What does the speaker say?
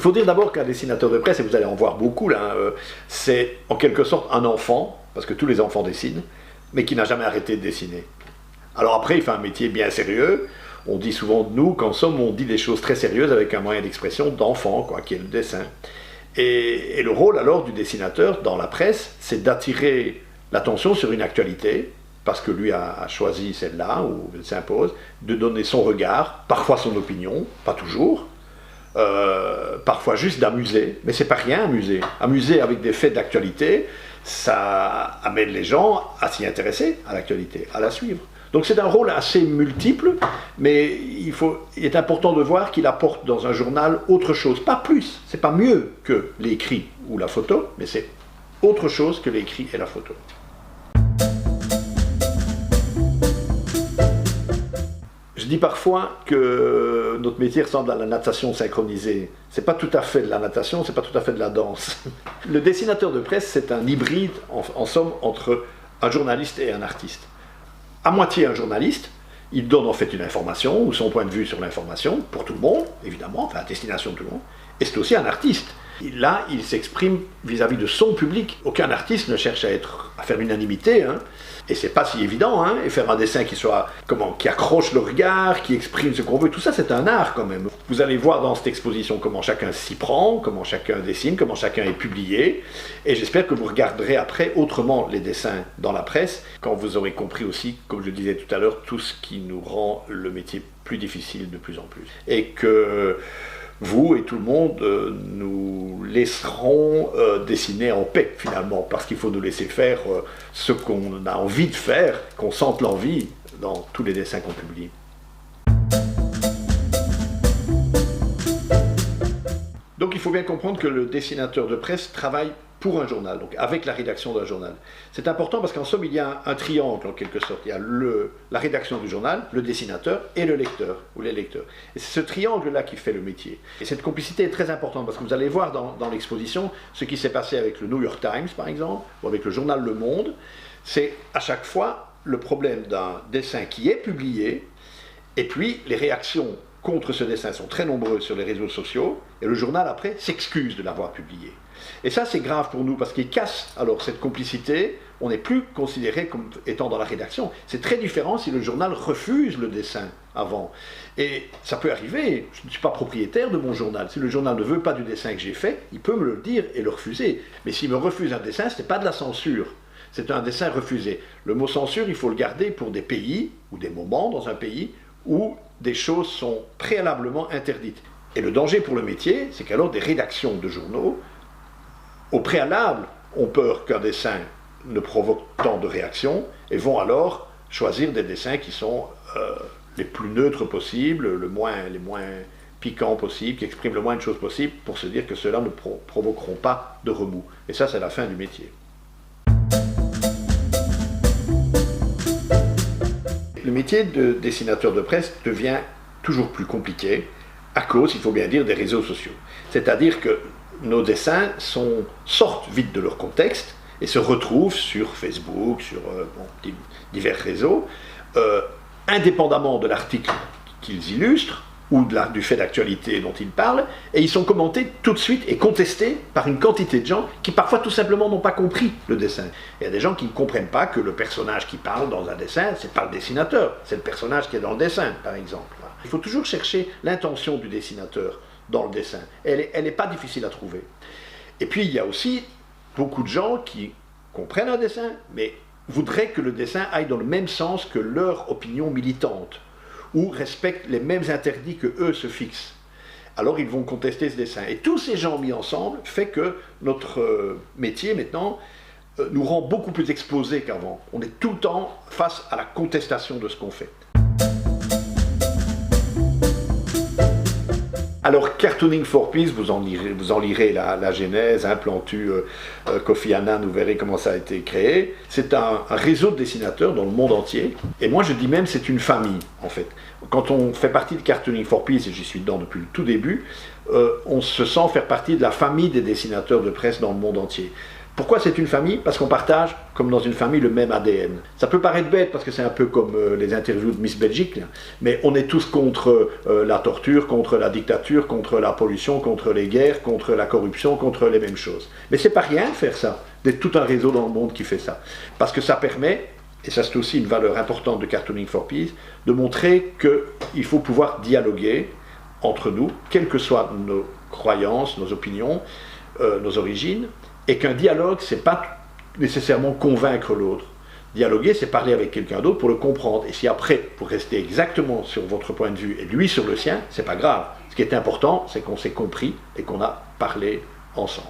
faut dire d'abord qu'un dessinateur de presse, et vous allez en voir beaucoup là, c'est en quelque sorte un enfant, parce que tous les enfants dessinent, mais qui n'a jamais arrêté de dessiner. Alors après, il fait un métier bien sérieux. On dit souvent de nous qu'en somme, on dit des choses très sérieuses avec un moyen d'expression d'enfant, quoi, qui est le dessin. Et le rôle alors du dessinateur dans la presse, c'est d'attirer l'attention sur une actualité, parce que lui a choisi celle-là, ou elle s'impose, de donner son regard, parfois son opinion, pas toujours, parfois juste d'amuser, mais c'est pas rien amuser. Amuser avec des faits d'actualité, ça amène les gens à s'y intéresser à l'actualité, à la suivre. Donc c'est un rôle assez multiple, mais il est important de voir qu'il apporte dans un journal autre chose, pas plus, c'est pas mieux que l'écrit ou la photo, mais c'est autre chose que l'écrit et la photo. Je dis parfois que notre métier ressemble à la natation synchronisée. C'est pas tout à fait de la natation, c'est pas tout à fait de la danse. Le dessinateur de presse, c'est un hybride, en somme, entre un journaliste et un artiste. À moitié un journaliste, il donne en fait une information, ou son point de vue sur l'information, pour tout le monde, évidemment, enfin à destination de tout le monde, et c'est aussi un artiste. Là, il s'exprime vis-à-vis de son public. Aucun artiste ne cherche à faire l'unanimité, hein. Et c'est pas si évident, hein, et faire un dessin qui accroche le regard, qui exprime ce qu'on veut, tout ça c'est un art quand même. Vous allez voir dans cette exposition comment chacun s'y prend, comment chacun dessine, comment chacun est publié, et j'espère que vous regarderez après autrement les dessins dans la presse, quand vous aurez compris aussi, comme je le disais tout à l'heure, tout ce qui nous rend le métier plus difficile de plus en plus. Et que vous et tout le monde nous laisserons dessiner en paix finalement, parce qu'il faut nous laisser faire ce qu'on a envie de faire, qu'on sente l'envie dans tous les dessins qu'on publie. Donc il faut bien comprendre que le dessinateur de presse travaille pour un journal, donc avec la rédaction d'un journal. C'est important parce qu'en somme, il y a un triangle en quelque sorte. Il y a la rédaction du journal, le dessinateur et le lecteur, ou les lecteurs. Et c'est ce triangle-là qui fait le métier. Et cette complicité est très importante parce que vous allez voir dans l'exposition ce qui s'est passé avec le New York Times, par exemple, ou avec le journal Le Monde. C'est à chaque fois le problème d'un dessin qui est publié, et puis les réactions contre ce dessin sont très nombreuses sur les réseaux sociaux, et le journal après s'excuse de l'avoir publié. Et ça c'est grave pour nous parce qu'il casse alors cette complicité, on n'est plus considéré comme étant dans la rédaction. C'est très différent si le journal refuse le dessin avant. Et ça peut arriver, je ne suis pas propriétaire de mon journal, si le journal ne veut pas du dessin que j'ai fait, il peut me le dire et le refuser. Mais s'il me refuse un dessin, ce n'est pas de la censure. C'est un dessin refusé. Le mot censure, il faut le garder pour des pays, ou des moments dans un pays, où des choses sont préalablement interdites. Et le danger pour le métier, c'est qu'alors des rédactions de journaux, au préalable, ont peur qu'un dessin ne provoque tant de réactions, et vont alors choisir des dessins qui sont les plus neutres possibles, les moins piquants possibles, qui expriment le moins de choses possibles, pour se dire que ceux-là ne provoqueront pas de remous. Et ça, c'est la fin du métier. Le métier de dessinateur de presse devient toujours plus compliqué à cause, il faut bien dire, des réseaux sociaux. C'est-à-dire que nos dessins sortent vite de leur contexte et se retrouvent sur Facebook, sur divers réseaux, indépendamment de l'article qu'ils illustrent ou du fait d'actualité dont ils parlent, et ils sont commentés tout de suite et contestés par une quantité de gens qui parfois tout simplement n'ont pas compris le dessin. Il y a des gens qui ne comprennent pas que le personnage qui parle dans un dessin, c'est pas le dessinateur, c'est le personnage qui est dans le dessin, par exemple. Il faut toujours chercher l'intention du dessinateur dans le dessin. Elle n'est pas difficile à trouver. Et puis il y a aussi beaucoup de gens qui comprennent un dessin, mais voudraient que le dessin aille dans le même sens que leur opinion militante, ou respectent les mêmes interdits que eux se fixent. Alors ils vont contester ce dessin. Et tous ces gens mis ensemble fait que notre métier maintenant nous rend beaucoup plus exposés qu'avant. On est tout le temps face à la contestation de ce qu'on fait. Alors, Cartooning for Peace, vous en lirez la genèse, hein, Plantu, Kofi Annan, vous verrez comment ça a été créé. C'est un réseau de dessinateurs dans le monde entier, et moi je dis même c'est une famille, en fait. Quand on fait partie de Cartooning for Peace, et j'y suis dedans depuis le tout début, on se sent faire partie de la famille des dessinateurs de presse dans le monde entier. Pourquoi c'est une famille? Parce qu'on partage, comme dans une famille, le même ADN. Ça peut paraître bête, parce que c'est un peu comme les interviews de Miss Belgique, là, mais on est tous contre la torture, contre la dictature, contre la pollution, contre les guerres, contre la corruption, contre les mêmes choses. Mais c'est pas rien de faire ça, d'être tout un réseau dans le monde qui fait ça. Parce que ça permet, et ça c'est aussi une valeur importante de Cartooning for Peace, de montrer qu'il faut pouvoir dialoguer entre nous, quelles que soient nos croyances, nos opinions, nos origines, et qu'un dialogue, c'est pas nécessairement convaincre l'autre. Dialoguer, c'est parler avec quelqu'un d'autre pour le comprendre. Et si après, vous restez exactement sur votre point de vue et lui sur le sien, c'est pas grave. Ce qui est important, c'est qu'on s'est compris et qu'on a parlé ensemble.